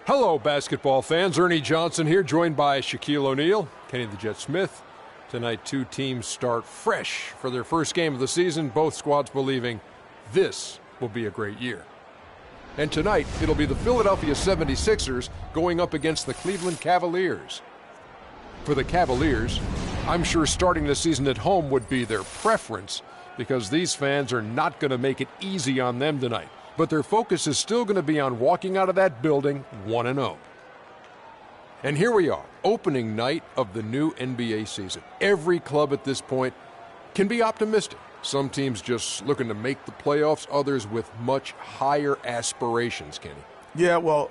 Hello, basketball fans. Ernie Johnson here, joined by Shaquille O'Neal, Kenny the Jet Smith. Tonight, two teams start fresh for their first game of the season, both squads believing this will be a great year. And tonight, it'll be the Philadelphia 76ers going up against the Cleveland Cavaliers. For the Cavaliers, I'm sure starting the season at home would be their preference because these fans are not going to make it easy on them tonight. But their focus is still going to be on walking out of that building 1-0. And here we are, opening night of the new NBA season. Every club at this point can be optimistic. Some teams just looking to make the playoffs, others with much higher aspirations, Kenny. Yeah, well,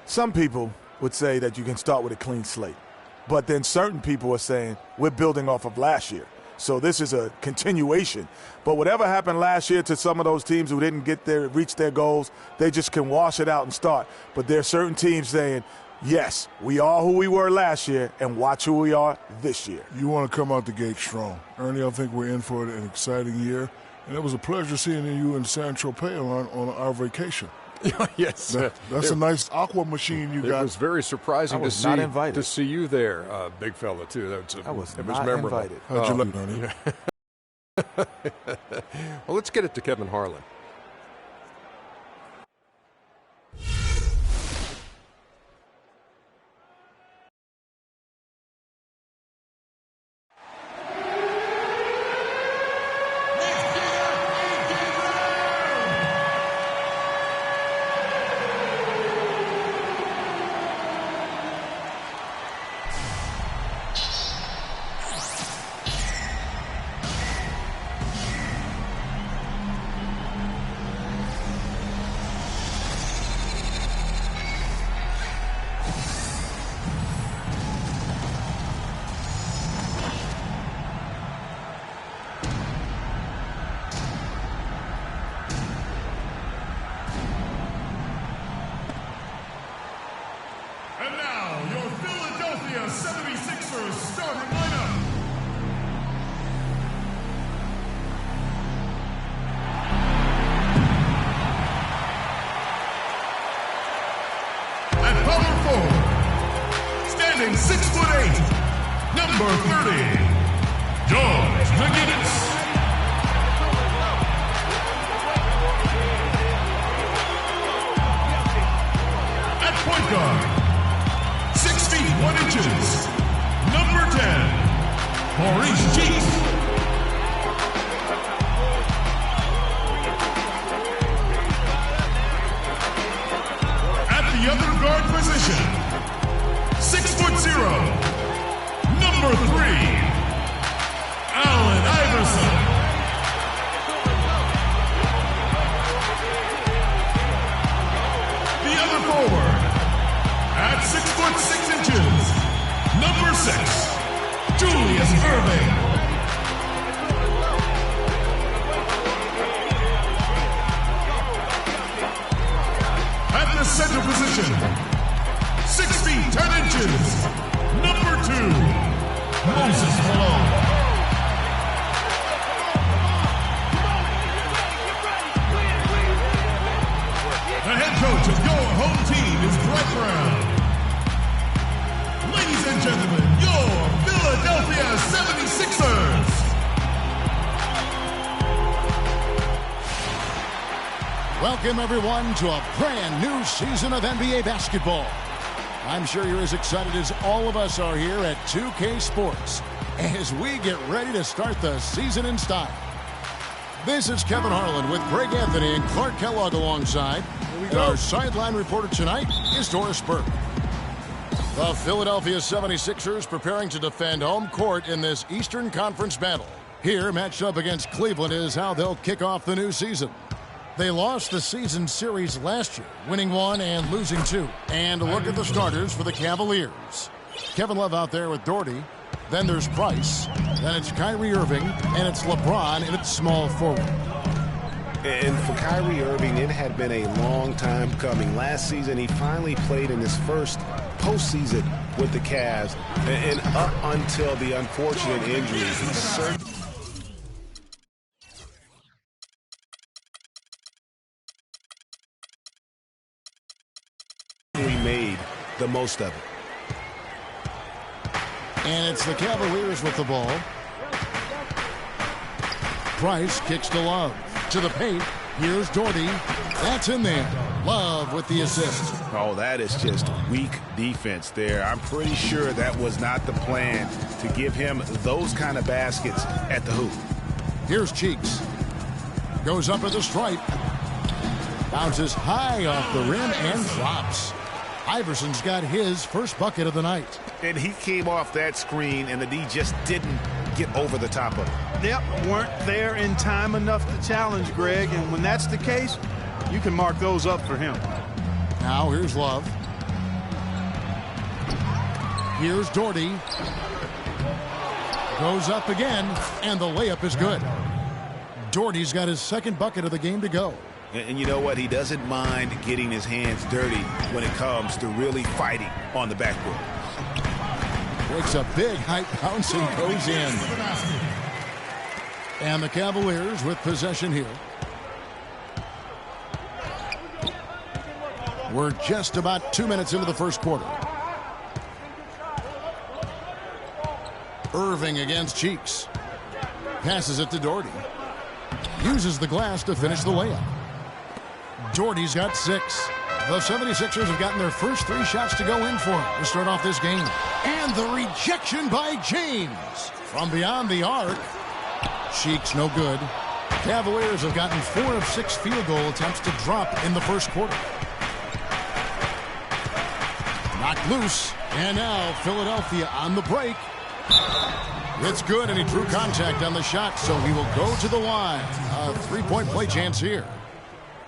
some people would say that you can start with a clean slate. But then certain people are saying we're building off of last year. So this is a continuation. But whatever happened last year to some of those teams who didn't reach their goals, they just can wash it out and start. But there are certain teams saying, yes, we are who we were last year, and watch who we are this year. You want to come out the gate strong. Ernie, I think we're in for an exciting year. And it was a pleasure seeing you in San Tropez on our vacation. Yes. That's a nice aqua machine you got. It was very surprising to see you there, big fella, too. I was not memorable. Invited. How'd you look, Ernie? Well, let's get it to Kevin Harlan. And now, your Philadelphia 76ers starting lineup. At power forward, standing 6'8", number 30, George McGinnis. At point guard, 6 feet 1 inches, number 10, Maurice Cheeks. At the other guard position, 6'0", number 3, Allen Iverson. The other forward, at 6'6" number 6, Julius Irving. At the center position, 6 feet 10 inches, number 2, Moses Malone. The head coach of your home team is Brett Brown. Ladies and gentlemen, your Philadelphia 76ers. Welcome, everyone, to a brand new season of NBA basketball. I'm sure you're as excited as all of us are here at 2K Sports as we get ready to start the season in style. This is Kevin Harlan with Greg Anthony and Clark Kellogg alongside. And our sideline reporter tonight is Doris Burke. The Philadelphia 76ers preparing to defend home court in this Eastern Conference battle. Here, matched up against Cleveland, is how they'll kick off the new season. They lost the season series last year, winning 1 and losing 2. And a look at the starters for the Cavaliers. Kevin Love out there with Doherty. Then there's Price. Then it's Kyrie Irving. And it's LeBron in its small forward. And for Kyrie Irving, it had been a long time coming. Last season, he finally played in his first postseason with the Cavs. And up until the unfortunate injuries, he certainly made the most of it. And it's the Cavaliers with the ball. Price kicks to Love. To the paint. Here's Doherty. That's in there. Love with the assist. Oh, that is just weak defense there. I'm pretty sure that was not the plan to give him those kind of baskets at the hoop. Here's Cheeks. Goes up at the stripe. Bounces high off the rim and drops. Iverson's got his first bucket of the night. And he came off that screen, and the D just didn't get over the top of it. Yep, weren't there in time enough to challenge Greg, and when that's the case, you can mark those up for him. Now here's Love. Here's Doherty. Goes up again, and the layup is good. Doherty's got his second bucket of the game to go. And you know what? He doesn't mind getting his hands dirty when it comes to really fighting on the backboard. Takes a big height bounce and goes in. And the Cavaliers with possession here. We're just about 2 minutes into the first quarter. Irving against Cheeks. Passes it to Doherty. Uses the glass to finish the layup. Doherty's got 6. The 76ers have gotten their first 3 shots to go in for him to start off this game. And the rejection by James. From beyond the arc. Cheeks no good. Cavaliers have gotten 4 of 6 field goal attempts to drop in the first quarter. Knocked loose. And now Philadelphia on the break. It's good, and he drew contact on the shot, so he will go to the line. A 3-point play chance here.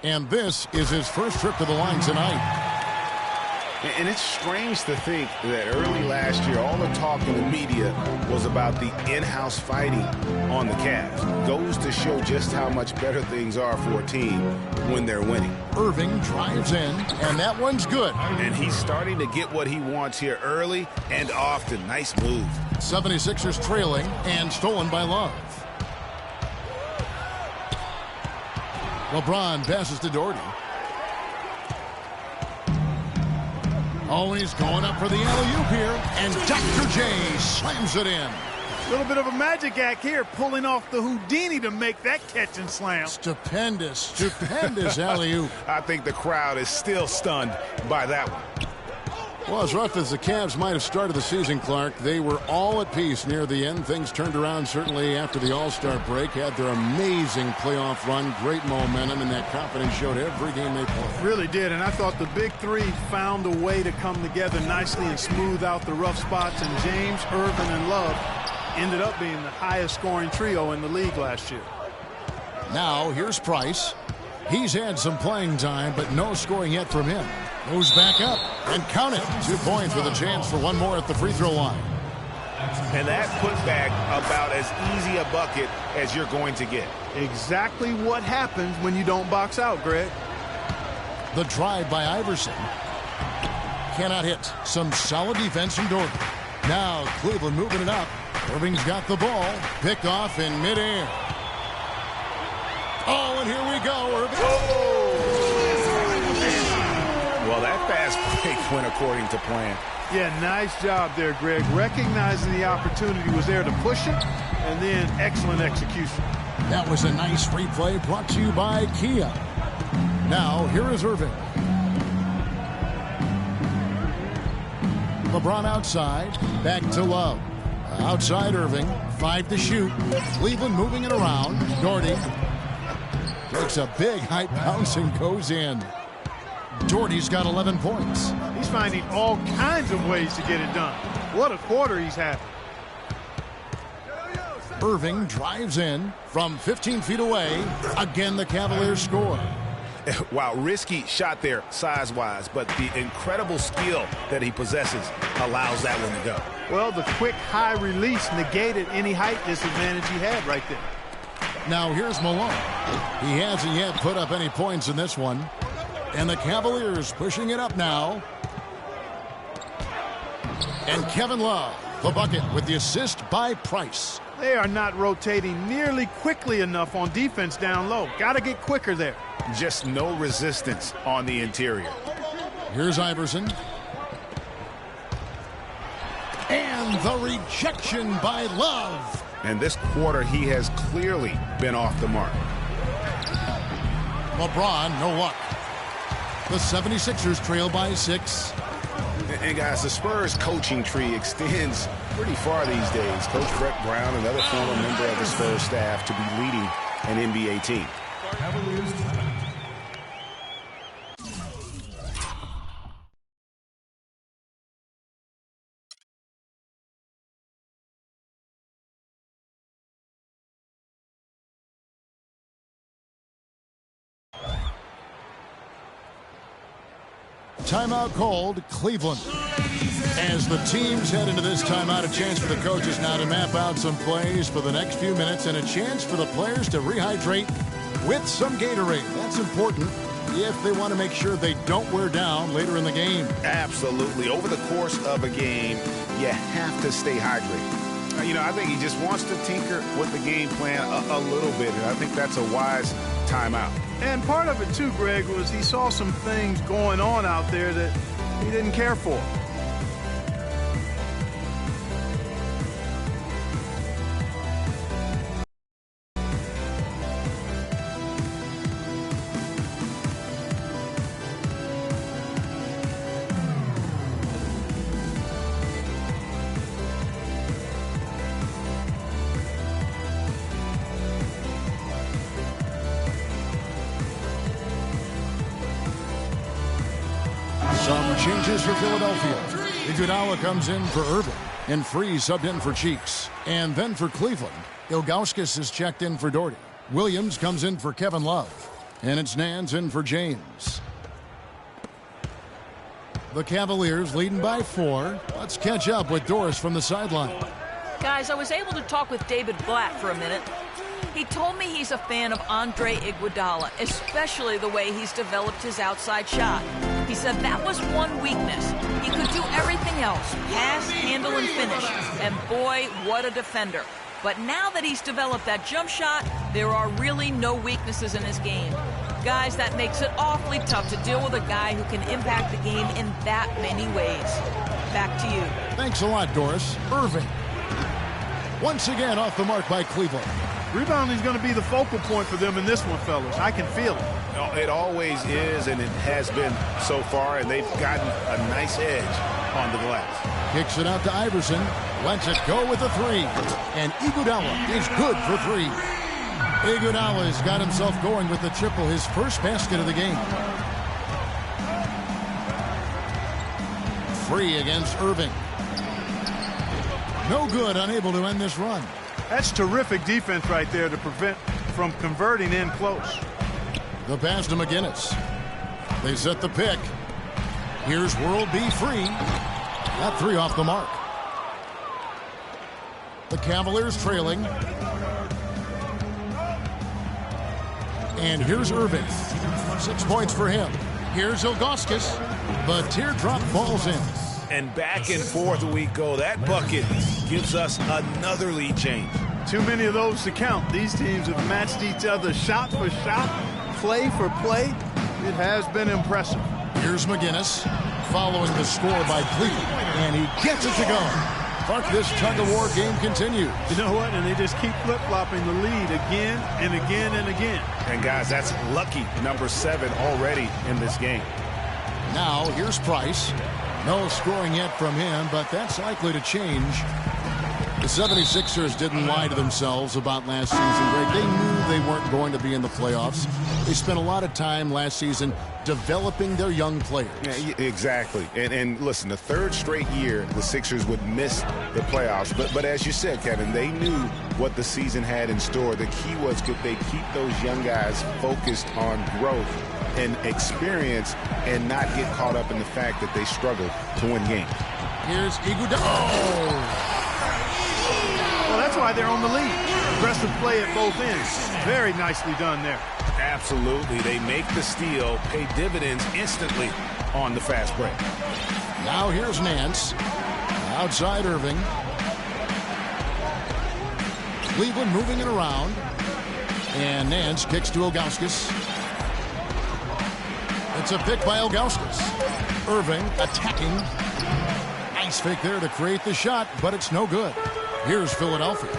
And this is his first trip to the line tonight. And it's strange to think that early last year, all the talk in the media was about the in-house fighting on the Cavs. Goes to show just how much better things are for a team when they're winning. Irving drives in, and that one's good. And he's starting to get what he wants here early and often. Nice move. 76ers trailing and stolen by Love. LeBron passes to Doherty. Always going up for the alley-oop here, and Dr. J slams it in. A little bit of a magic act here, pulling off the Houdini to make that catch and slam. Stupendous alley-oop. I think the crowd is still stunned by that one. Well, as rough as the Cavs might have started the season, Clark, they were all at peace near the end. Things turned around certainly after the All-Star break. Had their amazing playoff run, great momentum, and that confidence showed every game they played. Really did, and I thought the big three found a way to come together nicely and smooth out the rough spots, and James, Irvin, and Love ended up being the highest scoring trio in the league last year. Now, here's Price. He's had some playing time, but no scoring yet from him. Moves back up and count it. 2 points with a chance for one more at the free throw line. And that putback about as easy a bucket as you're going to get. Exactly what happens when you don't box out, Greg. The drive by Iverson. Cannot hit. Some solid defense from Doherty. Now Cleveland moving it up. Irving's got the ball. Picked off in midair. Oh, and here we go, Irving. Oh! Well, that fast break went according to plan. Yeah, nice job there, Greg. Recognizing the opportunity was there to push it, and then excellent execution. That was a nice replay brought to you by Kia. Now, here is Irving. LeBron outside. Back to Love. Outside Irving. 5 to shoot. Cleveland moving it around. Doherty takes a big height bounce and goes in. Doherty's got 11 points. He's finding all kinds of ways to get it done. What a quarter he's having. Irving drives in from 15 feet away. Again, the Cavaliers score. Wow, risky shot there size-wise, but the incredible skill that he possesses allows that one to go. Well, the quick high release negated any height disadvantage he had right there. Now here's Malone. He hasn't yet put up any points in this one. And the Cavaliers pushing it up now. And Kevin Love, the bucket with the assist by Price. They are not rotating nearly quickly enough on defense down low. Got to get quicker there. Just no resistance on the interior. Here's Iverson. And the rejection by Love. And this quarter, he has clearly been off the mark. LeBron, no luck. The 76ers trail by 6. And guys, the Spurs coaching tree extends pretty far these days. Coach Brett Brown, another former member of the Spurs staff, to be leading an NBA team. Timeout called, Cleveland. As the teams head into this timeout, a chance for the coaches now to map out some plays for the next few minutes and a chance for the players to rehydrate with some Gatorade. That's important if they want to make sure they don't wear down later in the game. Absolutely. Over the course of a game, you have to stay hydrated. I think he just wants to tinker with the game plan a little bit, and I think that's a wise timeout. And part of it, too, Greg, was he saw some things going on out there that he didn't care for. Some changes for Philadelphia. Iguodala comes in for Irving, and Free subbed in for Cheeks. And then for Cleveland, Ilgauskas is checked in for Doherty. Williams comes in for Kevin Love, and it's Nance in for James. The Cavaliers leading by 4. Let's catch up with Doris from the sideline. Guys, I was able to talk with David Blatt for a minute. He told me he's a fan of Andre Iguodala, especially the way he's developed his outside shot. He said that was one weakness. He could do everything else, pass, handle, and finish. And boy, what a defender. But now that he's developed that jump shot, there are really no weaknesses in his game. Guys, that makes it awfully tough to deal with a guy who can impact the game in that many ways. Back to you. Thanks a lot, Doris. Irving. Once again off the mark by Cleveland. Rebounding is going to be the focal point for them in this one, fellas. I can feel it. It always is, and it has been so far, and they've gotten a nice edge on the glass. Kicks it out to Iverson. Lets it go with a 3. And Iguodala is good for 3. Iguodala has got himself going with the triple, his first basket of the game. Free against Irving. No good, unable to end this run. That's terrific defense right there to prevent from converting in close. The pass to McGinnis. They set the pick. Here's World B Free. That 3 off the mark. The Cavaliers trailing. And here's Irving. 6 points for him. Here's Ilgauskas. The teardrop falls in. And back and forth we go. That bucket gives us another lead change. Too many of those to count. These teams have matched each other shot for shot, play for play. It has been impressive. Here's McGinnis following the score by Cleveland, and he gets it to go. But this tug-of-war game continues. You know what? And they just keep flip-flopping the lead again and again and again. And, guys, that's lucky number 7 already in this game. Now, here's Price. No scoring yet from him, but that's likely to change. The 76ers didn't lie to themselves about last season, Greg. They knew they weren't going to be in the playoffs. They spent a lot of time last season developing their young players. Yeah, exactly. And listen, the 3rd straight year the Sixers would miss the playoffs. But as you said, Kevin, they knew what the season had in store. The key was could they keep those young guys focused on growth and experience and not get caught up in the fact that they struggled to win games. Here's Iguodala. Well, that's why they're on the lead. Aggressive play at both ends. Very nicely done there. Absolutely. They make the steal, pay dividends instantly on the fast break. Now here's Nance. Outside Irving. Cleveland moving it around. And Nance kicks to Ilgauskas. It's a pick by Ilgauskas. Irving attacking. Nice fake there to create the shot, but it's no good. Here's Philadelphia.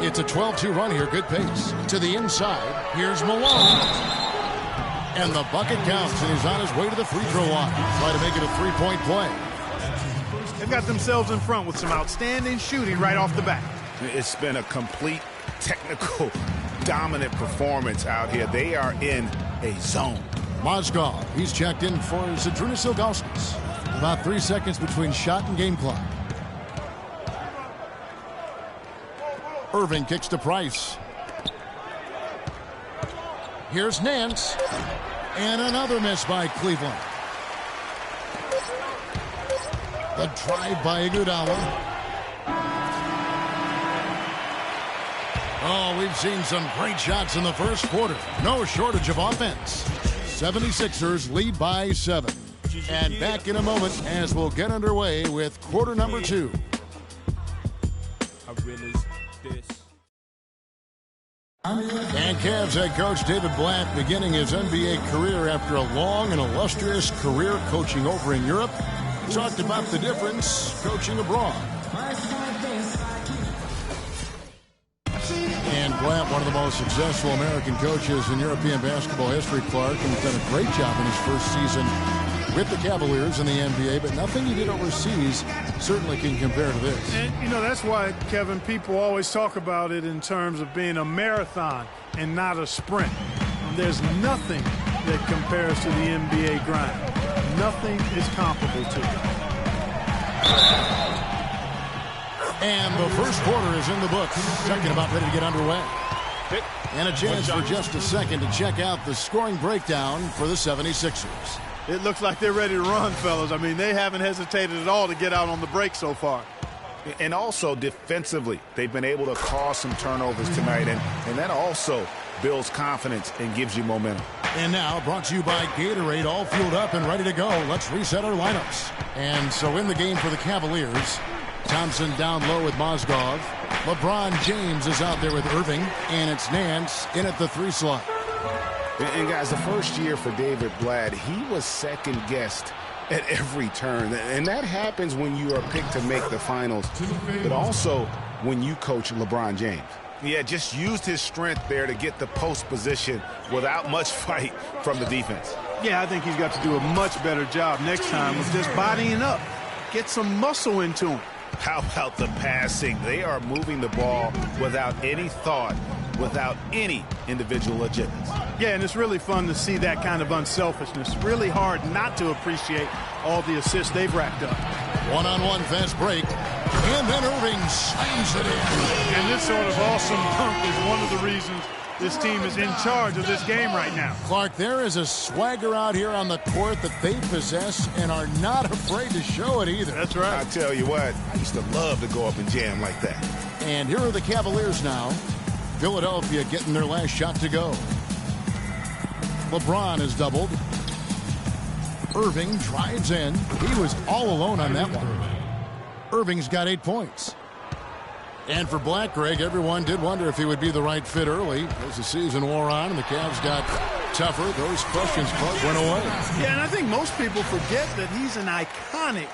It's a 12-2 run here. Good pace. To the inside. Here's Malone. And the bucket counts, and he's on his way to the free throw line. Try to make it a three-point play. They've got themselves in front with some outstanding shooting right off the bat. It's been a complete technical dominant performance out here. They are in a zone. Mozgov, he's checked in for Zydrunas Ilgauskas. About 3 seconds between shot and game clock. Irving kicks to Price. Here's Nance. And another miss by Cleveland. The drive by Iguodala. Oh, we've seen some great shots in the first quarter. No shortage of offense. 76ers lead by 7. And back in a moment as we'll get underway with quarter number 2. And Cavs head coach David Blatt beginning his NBA career after a long and illustrious career coaching over in Europe. Talked about the difference coaching abroad. And Blatt, one of the most successful American coaches in European basketball history, Clark, and he's done a great job in his first season with the Cavaliers in the NBA, but nothing he did overseas certainly can compare to this. And, you know, that's why, Kevin, people always talk about it in terms of being a marathon and not a sprint. And there's nothing that compares to the NBA grind. Nothing is comparable to it. And the first quarter is in the books. Second about ready to get underway. And a chance for just a second to check out the scoring breakdown for the 76ers. It looks like they're ready to run, fellas. I mean, they haven't hesitated at all to get out on the break so far. And also defensively, they've been able to cause some turnovers tonight, and that also builds confidence and gives you momentum. And now, brought to you by Gatorade, all fueled up and ready to go. Let's reset our lineups. And so in the game for the Cavaliers, Thompson down low with Mozgov. LeBron James is out there with Irving, and it's Nance in at the 3 slot. And guys, the first year for David Blatt, he was second-guessed at every turn. And that happens when you are picked to make the finals, but also when you coach LeBron James. Yeah, just used his strength there to get the post position without much fight from the defense. Yeah, I think he's got to do a much better job next time with just bodying up. Get some muscle into him. How about the passing? They are moving the ball without any thought, without any individual agendas. Yeah, and it's really fun to see that kind of unselfishness. Really hard not to appreciate all the assists they've racked up. One-on-one fast break. And then Irving slams it in. And this sort of awesome dunk is one of the reasons this team is in charge of this game right now. Clark, there is a swagger out here on the court that they possess and are not afraid to show it either. That's right. I tell you what, I used to love to go up and jam like that. And here are the Cavaliers now. Philadelphia getting their last shot to go. LeBron is doubled. Irving drives in. He was all alone on that one. Irving's got 8 points. And for Black, Greg, everyone did wonder if he would be the right fit early as the season wore on and the Cavs got tougher. Those questions went away. Yeah, and I think most people forget that he's an iconic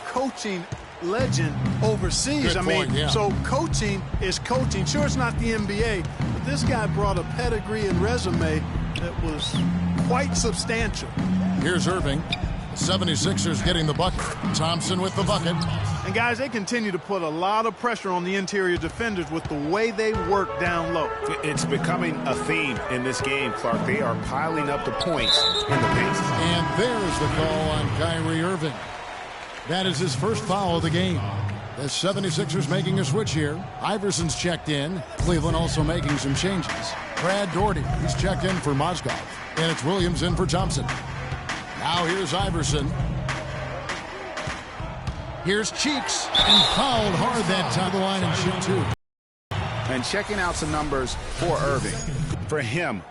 coaching legend overseas. Good point, yeah. So coaching is coaching. Sure, it's not the NBA, but this guy brought a pedigree and resume that was quite substantial. Here's Irving. 76ers getting the bucket. Thompson with the bucket. And guys, they continue to put a lot of pressure on the interior defenders with the way they work down low. It's becoming a theme in this game, Clark. They are piling up the points in the paint. And there's the call on Kyrie Irving. That is his first foul of the game. The 76ers making a switch here. Iverson's checked in. Cleveland also making some changes. Brad Daugherty, he's checked in for Mozgov. And it's Williams in for Thompson. Now here's Iverson. Here's Cheeks. And fouled hard that time. The line and shoot two. And checking out some numbers for Irving. For him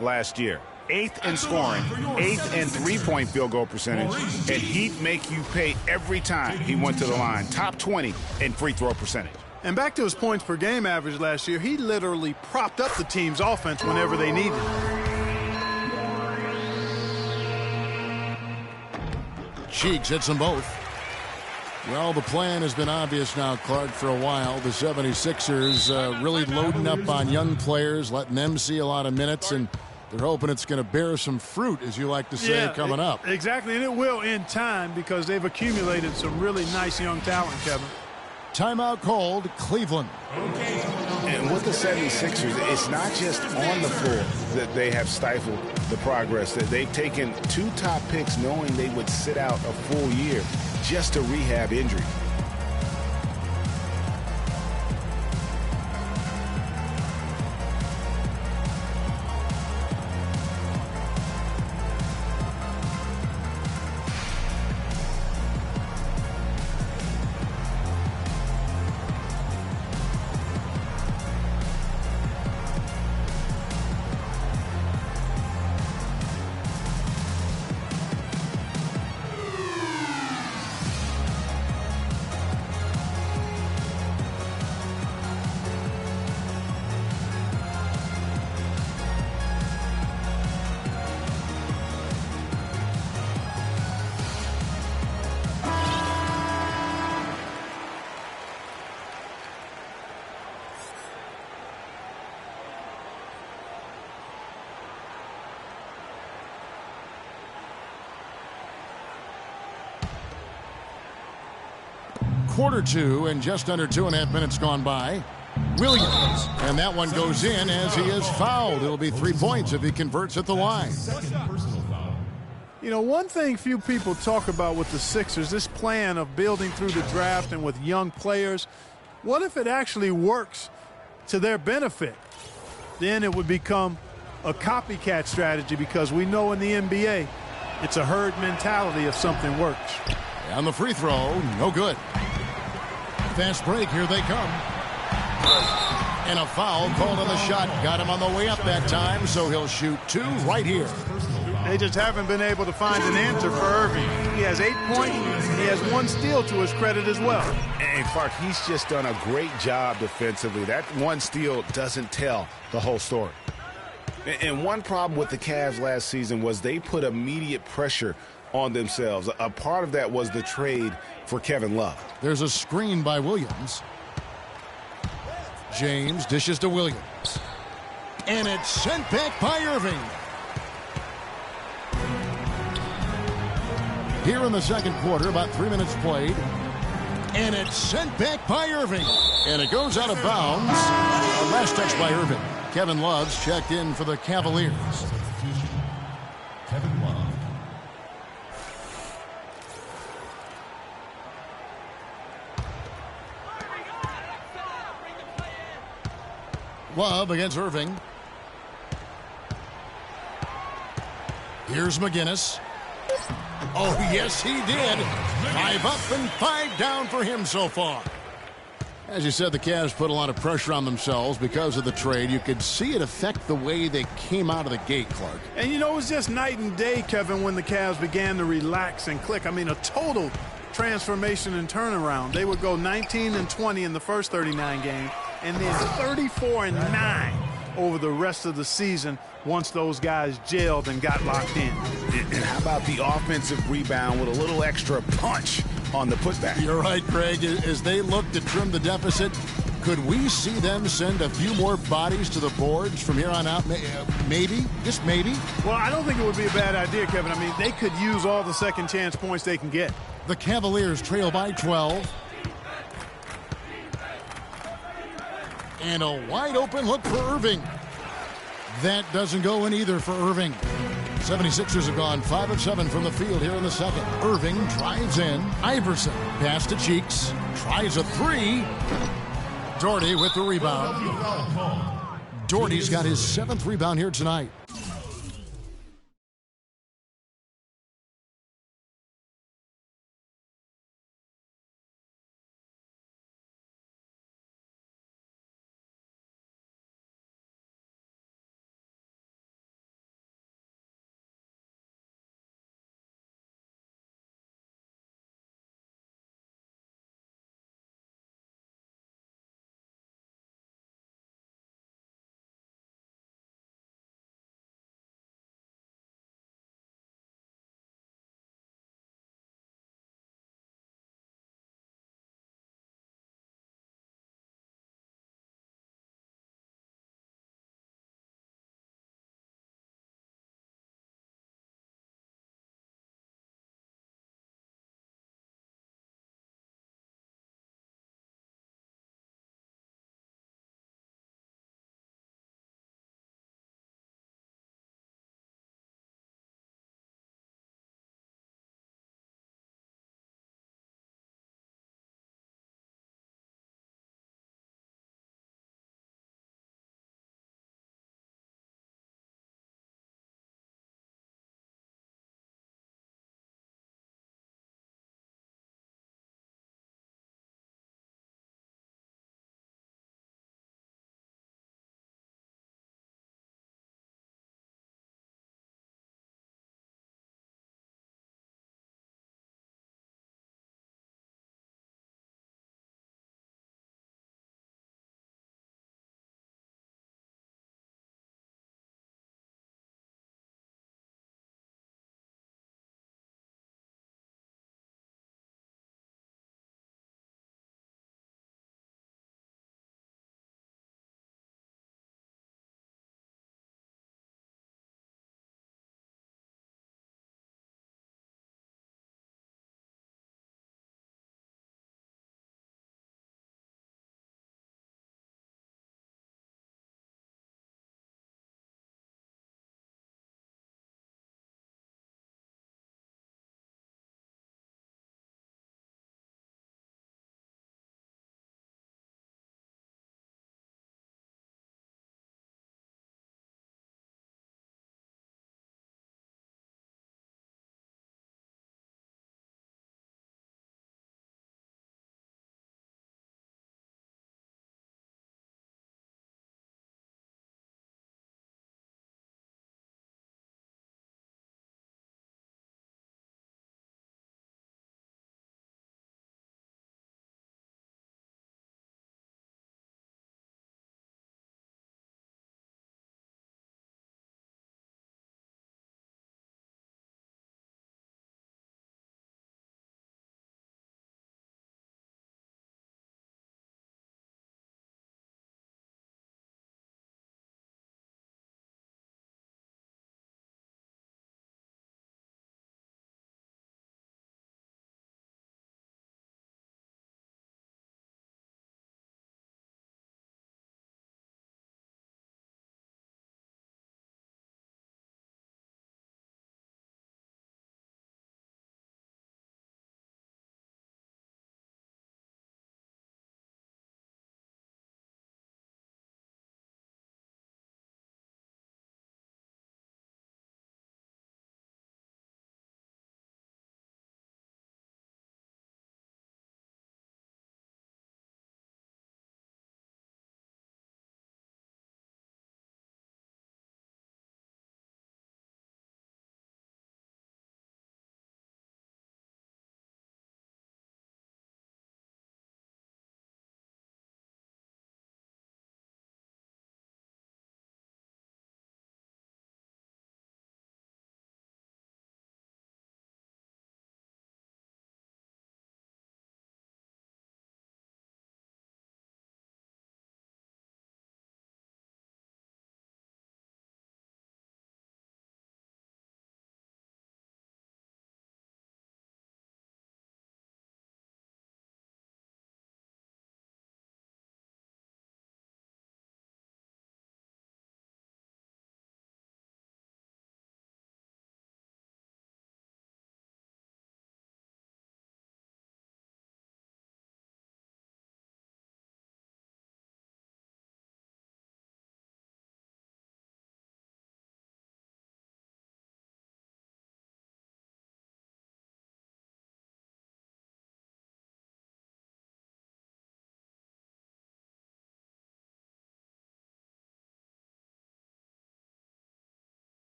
last year. 8th in scoring, 8th in three-point field goal percentage, and he'd make you pay every time he went to the line. Top 20 in free throw percentage. And back to his points per game average last year, he literally propped up the team's offense whenever they needed it. Cheeks hits them both. Well, the plan has been obvious now, Clark, for a while. The 76ers really loading up on young players, letting them see a lot of minutes, and they're hoping it's going to bear some fruit, as you like to say, coming up. Exactly, and it will in time because they've accumulated some really nice young talent, Kevin. Timeout called, Cleveland. And with the 76ers, it's not just on the floor that they have stifled the progress. That they've taken 2 top picks knowing they would sit out a full year just to rehab injury. Quarter 2 and just under 2.5 minutes gone by. Williams, and that one goes in as he is fouled. It'll be 3 points if he converts at the line. You know, one thing few people talk about with the Sixers, this plan of building through the draft and with young players, what if it actually works to their benefit? Then it would become a copycat strategy because we know in the NBA it's a herd mentality if something works. And the free throw, no good. Fast break, here they come. And a foul called on the shot. Got him on the way up that time, so he'll shoot 2 right here. They just haven't been able to find an answer for Irving. He has 8 points, and he has 1 steal to his credit as well. And Clark, he's just done a great job defensively. That 1 steal doesn't tell the whole story. And one problem with the Cavs last season was they put immediate pressure on themselves. A part of that was the trade for Kevin Love. There's a screen by Williams. James dishes to Williams. And it's sent back by Irving. Here in the second quarter, about 3 minutes played. And it's sent back by Irving. And it goes out of bounds. A last touch by Irving. Kevin Love's checked in for the Cavaliers. Kevin Love. Love against Irving. Here's McGinnis. Oh, yes, he did. 5 up and 5 down for him so far. As you said, the Cavs put a lot of pressure on themselves because of the trade. You could see it affect the way they came out of the gate, Clark. And, you know, it was just night and day, Kevin, when the Cavs began to relax and click. I mean, a total transformation and turnaround. They would go 19-20 in the first 39 games, and then 34-9 over the rest of the season once those guys gelled and got locked in. And how about the offensive rebound with a little extra punch on the putback? You're right, Craig. As they look to trim the deficit, could we see them send a few more bodies to the boards from here on out? Maybe, just maybe. Well, I don't think it would be a bad idea, Kevin. I mean, they could use all the second chance points they can get. The Cavaliers trail by 12. And a wide open look for Irving. That doesn't go in either for Irving. 76ers have gone 5 of 7 from the field here in the second. Irving drives in. Iverson pass to Cheeks. Tries a 3. Doherty with the rebound. Doherty's got his 7th rebound here tonight.